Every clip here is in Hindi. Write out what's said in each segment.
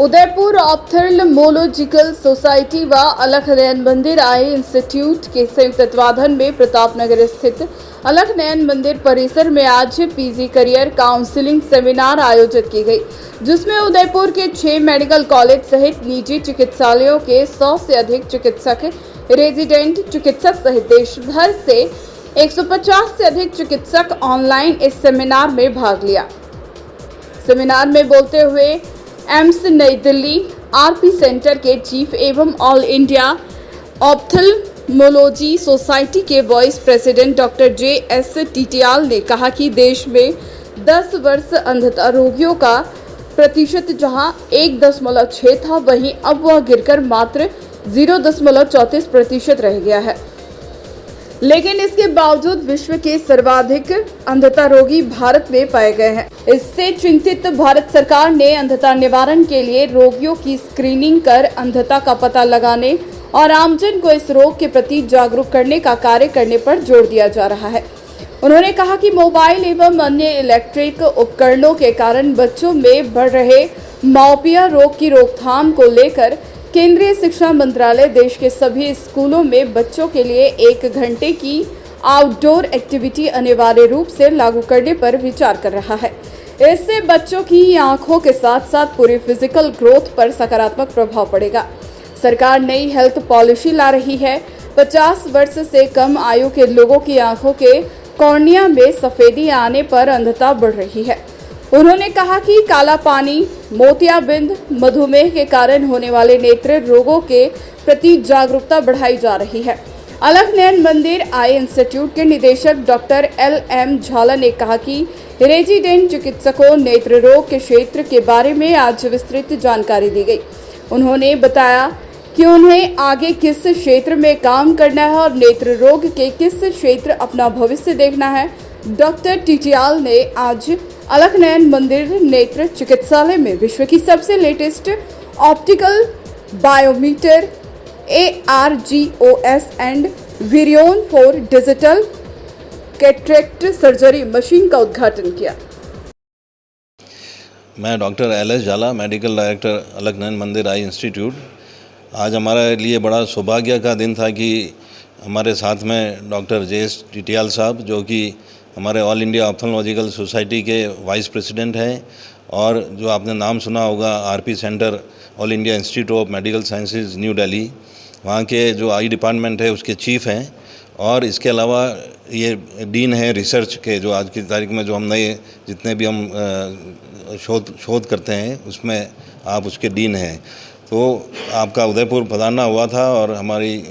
उदयपुर ऑप्थेल्मोलॉजिकल सोसाइटी व अलख नयन मंदिर आई इंस्टीट्यूट के संयुक्त तत्वाधान में प्रतापनगर स्थित अलख नयन मंदिर परिसर में आज पीजी करियर काउंसलिंग सेमिनार आयोजित की गई, जिसमें उदयपुर के 6 मेडिकल कॉलेज सहित निजी चिकित्सालयों के 100 से अधिक चिकित्सक, रेजिडेंट चिकित्सक सहित देश भर से 150 से अधिक चिकित्सक ऑनलाइन इस सेमिनार में भाग लिया। सेमिनार में बोलते हुए एम्स नई दिल्ली आरपी सेंटर के चीफ एवं ऑल इंडिया ऑप्थेल्मोलॉजी सोसाइटी के वाइस प्रेसिडेंट डॉक्टर JS टीटियाल ने कहा कि देश में 10 वर्ष अंधता रोगियों का प्रतिशत जहां 1.6 था, वहीं अब वह गिरकर मात्र 0.34% रह गया है। लेकिन इसके बावजूद विश्व के सर्वाधिक अंधता रोगी भारत में पाए गए हैं। इससे चिंतित भारत सरकार ने अंधता निवारण के लिए रोगियों की स्क्रीनिंग कर अंधता का पता लगाने और आमजन को इस रोग के प्रति जागरूक करने का कार्य करने पर जोर दिया जा रहा है। उन्होंने कहा कि मोबाइल एवं अन्य इलेक्ट्रिक उपकरणों के कारण बच्चों में बढ़ रहे माओपिया रोग की रोकथाम को लेकर केंद्रीय शिक्षा मंत्रालय देश के सभी स्कूलों में बच्चों के लिए 1 घंटे की आउटडोर एक्टिविटी अनिवार्य रूप से लागू करने पर विचार कर रहा है। इससे बच्चों की आंखों के साथ साथ पूरी फिजिकल ग्रोथ पर सकारात्मक प्रभाव पड़ेगा। सरकार नई हेल्थ पॉलिसी ला रही है। 50 वर्ष से कम आयु के लोगों की आंखों के कॉर्निया में सफेदी आने पर अंधता बढ़ रही है। उन्होंने कहा कि काला पानी, मोतियाबिंद, मधुमेह के कारण होने वाले नेत्र रोगों के प्रति जागरूकता बढ़ाई जा रही है। अलख नयन मंदिर आई इंस्टीट्यूट के निदेशक डॉक्टर LM झाला ने कहा कि रेजिडेंट चिकित्सकों नेत्र रोग के क्षेत्र के बारे में आज विस्तृत जानकारी दी गई। उन्होंने बताया कि उन्हें आगे किस क्षेत्र में काम करना है और नेत्र रोग के किस क्षेत्र अपना भविष्य देखना है। डॉक्टर टीटियाल ने आज अलख नयन मंदिर नेत्र चिकित्सालय में विश्व की सबसे latest optical biometer ARGOS and Verion for digital cataract surgery machine का उद्घाटन किया। मैं doctor LS Jhala, medical director Alakh Nayan मंदिर आई इंस्टीट्यूट। आज हमारे लिए बड़ा सौभाग्य का दिन था कि हमारे साथ में डॉक्टर JS टीटियाल साहब, जो कि हमारे ऑल इंडिया ऑप्थेल्मोलॉजिकल सोसाइटी के वाइस प्रेसिडेंट हैं, और जो आपने नाम सुना होगा RP centre all India institute of medical sciences new Delhi, वहाँ के जो आई डिपार्टमेंट है उसके चीफ हैं। और इसके अलावा ये डीन है रिसर्च के, जो आज की तारीख में जो हम नए जितने भी हम शोध करते हैं उसमें आप उसके डीन हैं। तो आपका उदयपुर पधारना हुआ था और हमारी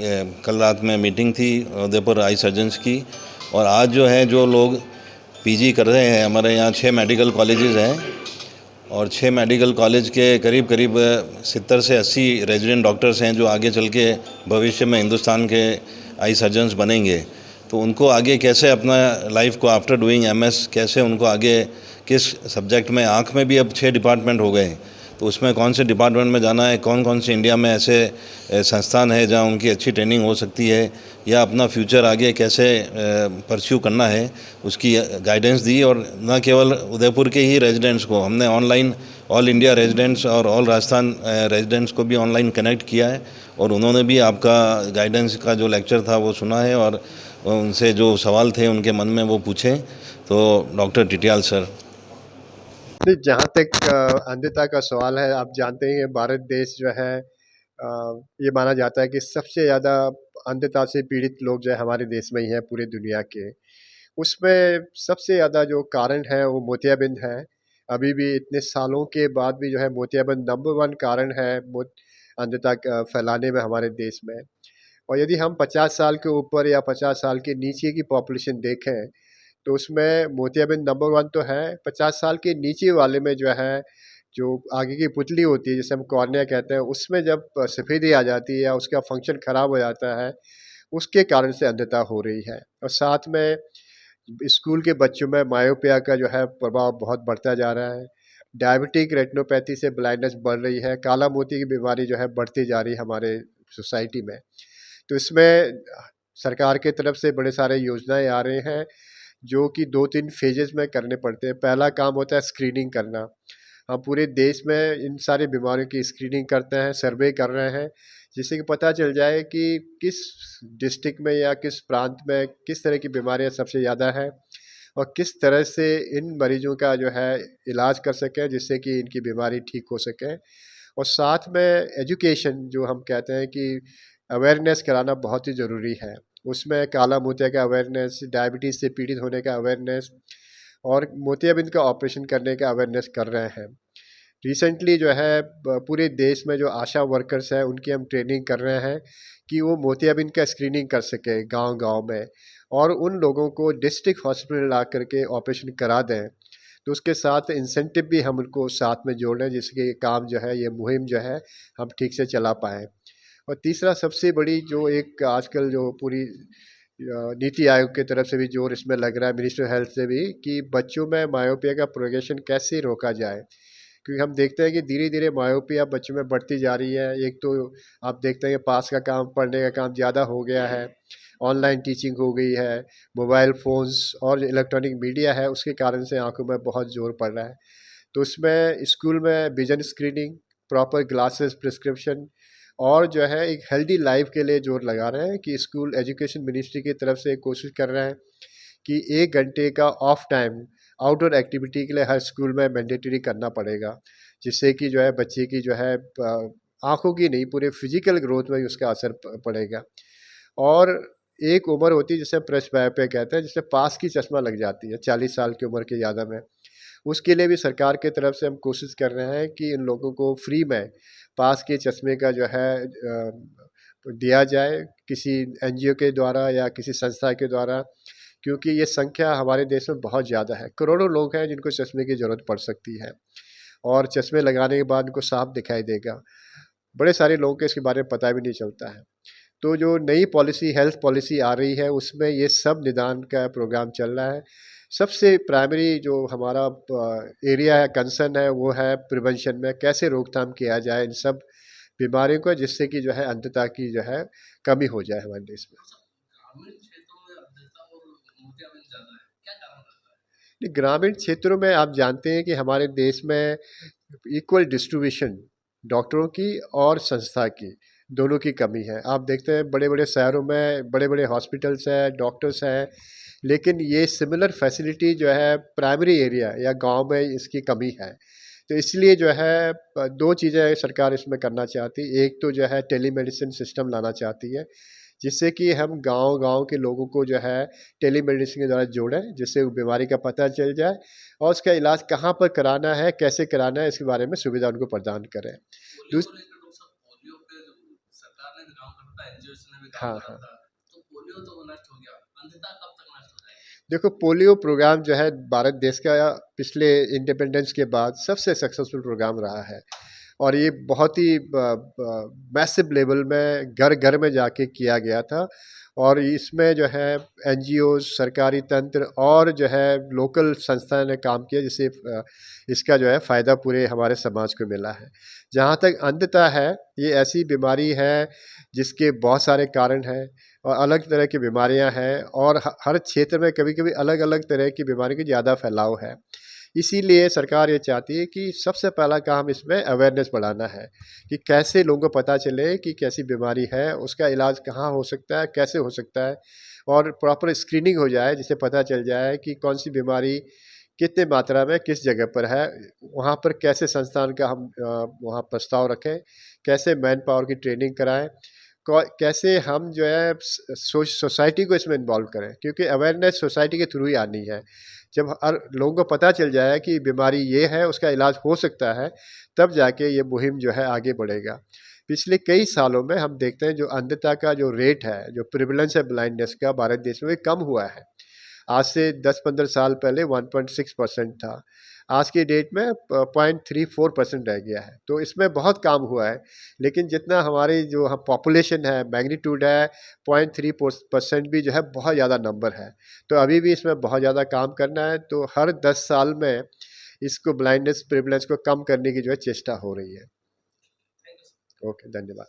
कल रात में मीटिंग थी उदयपुर आई सर्जन्स की। और आज जो है जो लोग PG कर रहे हैं, हमारे यहाँ 6 मेडिकल कॉलेजेस हैं और 6 मेडिकल कॉलेज के करीब 70 से 80 रेजिडेंट डॉक्टर्स हैं जो आगे चल के भविष्य में हिंदुस्तान के आई सर्जन्स बनेंगे। तो उनको आगे कैसे अपना लाइफ को आफ्टर डूइंग MS कैसे उनको आगे किस सब्जेक्ट में, आँख में भी अब 6 डिपार्टमेंट हो गए, तो उसमें कौन से डिपार्टमेंट में जाना है, कौन कौन से इंडिया में ऐसे संस्थान है जहां उनकी अच्छी ट्रेनिंग हो सकती है, या अपना फ्यूचर आगे कैसे परस्यू करना है, उसकी गाइडेंस दी। और न केवल उदयपुर के ही रेजिडेंट्स को हमने ऑनलाइन ऑल इंडिया रेजिडेंट्स और ऑल राजस्थान रेजिडेंट्स को भी ऑनलाइन कनेक्ट किया है, और उन्होंने भी आपका गाइडेंस का जो लेक्चर था वो सुना है और उनसे जो सवाल थे उनके मन में वो पूछे। तो डॉक्टर टीटियाल सर। जहाँ तक अंधता का सवाल है, आप जानते हैं भारत देश जो है ये माना जाता है कि सबसे ज़्यादा अंधता से पीड़ित लोग जो है हमारे देश में ही हैं पूरे दुनिया के। उसमें सबसे ज़्यादा जो कारण है वो मोतियाबिंद है। अभी भी इतने सालों के बाद भी जो है मोतियाबिंद नंबर 1 कारण है अंधता फैलाने में हमारे देश में। और यदि हम 50 साल के ऊपर या 50 साल के नीचे की पॉपुलेशन देखें तो उसमें मोतियाबिंद नंबर 1 तो है। 50 साल के नीचे वाले में जो है, जो आगे की पुतली होती है जिसे हम कॉर्निया कहते हैं, उसमें जब सफ़ेदी आ जाती है या उसका फंक्शन ख़राब हो जाता है, उसके कारण से अंधता हो रही है। और साथ में स्कूल के बच्चों में मायोपिया का जो है प्रभाव बहुत बढ़ता जा रहा है। डायबिटिक रेटिनोपैथी से ब्लाइंडनेस बढ़ रही है। काला मोती की बीमारी जो है बढ़ती जा रही है हमारे सोसाइटी में। तो इसमें सरकार की तरफ से बड़े सारे योजनाएं आ रहे हैं जो कि 2-3 फेजेस में करने पड़ते हैं। पहला काम होता है स्क्रीनिंग करना। हम पूरे देश में इन सारी बीमारियों की स्क्रीनिंग करते हैं, सर्वे कर रहे हैं, जिससे कि पता चल जाए कि किस डिस्ट्रिक्ट में या किस प्रांत में किस तरह की बीमारियां सबसे ज़्यादा है और किस तरह से इन मरीजों का जो है इलाज कर सकें, जिससे कि इनकी बीमारी ठीक हो सके। और साथ में एजुकेशन, जो हम कहते हैं कि अवेयरनेस कराना बहुत ही ज़रूरी है। उसमें काला मोतिया का अवेयरनेस, डायबिटीज़ से पीड़ित होने का अवेयरनेस और मोतियाबिंद का ऑपरेशन करने का अवेयरनेस कर रहे हैं। रिसेंटली जो है पूरे देश में जो आशा वर्कर्स हैं उनकी हम ट्रेनिंग कर रहे हैं कि वो मोतियाबिंद का स्क्रीनिंग कर सकें गांव-गांव में, और उन लोगों को डिस्ट्रिक्ट हॉस्पिटल ला करके ऑपरेशन करा दें। तो उसके साथ इंसेंटिव भी हम उनको साथ में जोड़ रहे हैं, जिससे ये काम जो है, ये मुहिम जो है, हम ठीक से चला पाएँ। और तीसरा सबसे बड़ी जो एक आजकल जो पूरी नीति आयोग की तरफ से भी जोर इसमें लग रहा है, मिनिस्ट्री ऑफ हेल्थ से भी, कि बच्चों में मायोपिया का प्रोग्रेशन कैसे रोका जाए। क्योंकि हम देखते हैं कि धीरे-धीरे मायोपिया बच्चों में बढ़ती जा रही है। एक तो आप देखते हैं कि पास का काम, पढ़ने का काम ज़्यादा हो गया है, ऑनलाइन टीचिंग हो गई है, मोबाइल फ़ोन्स और जो इलेक्ट्रॉनिक मीडिया है उसके कारण से आँखों में बहुत ज़ोर पड़ रहा है। तो उसमें स्कूल में vision screening, proper glasses prescription और जो है एक हेल्दी लाइफ के लिए जोर लगा रहे हैं कि स्कूल एजुकेशन मिनिस्ट्री की तरफ से कोशिश कर रहे हैं कि 1 घंटे का ऑफ टाइम आउटडोर एक्टिविटी के लिए हर स्कूल में मैंडेटरी करना पड़ेगा, जिससे कि जो है बच्चे की जो है आँखों की नहीं, पूरे फिजिकल ग्रोथ में ही उसका असर पड़ेगा। और एक उम्र होती है जिसे प्रेसबायोपिया कहते हैं, जिससे पास की चश्मा लग जाती है 40 साल की उम्र के ज़्यादा में। उसके लिए भी सरकार की तरफ से हम कोशिश कर रहे हैं कि इन लोगों को फ्री में पास के चश्मे का जो है दिया जाए, किसी एनजीओ के द्वारा या किसी संस्था के द्वारा, क्योंकि ये संख्या हमारे देश में बहुत ज़्यादा है। करोड़ों लोग हैं जिनको चश्मे की ज़रूरत पड़ सकती है और चश्मे लगाने के बाद उनको साफ दिखाई देगा। बड़े सारे लोगों को इसके बारे में पता भी नहीं चलता है। तो जो नई पॉलिसी, हेल्थ पॉलिसी आ रही है, उसमें ये सब निदान का प्रोग्राम चल रहा है। सबसे प्राइमरी जो हमारा एरिया है, कंसर्न है, वो है प्रिवेंशन में कैसे रोकथाम किया जाए इन सब बीमारियों को, जिससे कि जो है अंधता की जो है कमी हो जाए हमारे देश में। ग्रामीण क्षेत्रों में अंधता और मोतियाबिंद ज़्यादा है, क्या कारण रहता है? नहीं, ग्रामीण क्षेत्रों में आप जानते हैं कि हमारे देश में इक्वल डिस्ट्रीब्यूशन डॉक्टरों की और संस्था की, दोनों की कमी है। आप देखते हैं बड़े-बड़े शहरों में बड़े-बड़े हॉस्पिटल्स हैं, डॉक्टर्स हैं, लेकिन ये सिमिलर फैसिलिटी जो है प्राइमरी एरिया या गांव में इसकी कमी है। तो इसलिए जो है 2 चीज़ें सरकार इसमें करना चाहती है। एक तो जो है टेलीमेडिसिन सिस्टम लाना चाहती है, जिससे कि हम गाँव-गाँव के लोगों को जो है टेलीमेडिसिन के द्वारा जोड़ें, जिससे वो बीमारी का पता चल जाए और उसका इलाज कहाँ पर कराना है, कैसे कराना है, इसके बारे में सुविधा उनको प्रदान करें। पोलियो दूस को लेकर डॉक्टर साहब, पोलियो पे सरकार ने भी काम करा था, एनजीओस ने भी काम हाँ, करा हाँ। था, तो पोलियो तो नष्ट हो गया, अंधता कब तक नष्ट हो जाएगी? देखो, पोलियो प्रोग्राम जो है भारत देश का पिछले इंडिपेंडेंस के बाद सबसे सक्सेसफुल प्रोग्राम रहा है और ये बहुत ही मैसिव लेवल में घर-घर में जाके किया गया था और इसमें जो है एनजीओ, सरकारी तंत्र और जो है लोकल संस्थाएं ने काम किया, जिससे इसका जो है फ़ायदा पूरे हमारे समाज को मिला है। जहाँ तक अंधता है, ये ऐसी बीमारी है जिसके बहुत सारे कारण हैं और अलग तरह की बीमारियां हैं और हर क्षेत्र में कभी-कभी अलग-अलग तरह की बीमारी की ज़्यादा फैलाव है। इसीलिए सरकार ये चाहती है कि सबसे पहला काम इसमें अवेयरनेस बढ़ाना है कि कैसे लोगों को पता चले कि कैसी बीमारी है, उसका इलाज कहाँ हो सकता है, कैसे हो सकता है और प्रॉपर स्क्रीनिंग हो जाए, जिससे पता चल जाए कि कौन सी बीमारी कितने मात्रा में किस जगह पर है। वहाँ पर कैसे संस्थान का हम वहाँ प्रस्ताव रखें, कैसे मैन पावर की ट्रेनिंग कराएँ, कैसे हम जो है सोसाइटी को इसमें इन्वॉल्व करें, क्योंकि अवेयरनेस सोसाइटी के थ्रू ही आनी है। जब हर लोगों को पता चल जाए कि बीमारी ये है, उसका इलाज हो सकता है, तब जाके ये मुहिम जो है आगे बढ़ेगा। पिछले कई सालों में हम देखते हैं जो अंधता का जो रेट है, जो प्रिवलेंस है ब्लाइंडनेस का भारत देश में, कम हुआ है। आज से 10-15 साल पहले 1.6% था, आज की डेट में 0.34% रह गया है। तो इसमें बहुत काम हुआ है, लेकिन जितना हमारी जो पॉपुलेशन है, मैग्नीट्यूड है, 0.3% भी जो है बहुत ज़्यादा नंबर है। तो अभी भी इसमें बहुत ज़्यादा काम करना है। तो हर 10 साल में इसको ब्लाइंडनेस प्रिवलेंस को कम करने की जो है चेष्टा हो रही है। Thank you sir. ओके, धन्यवाद।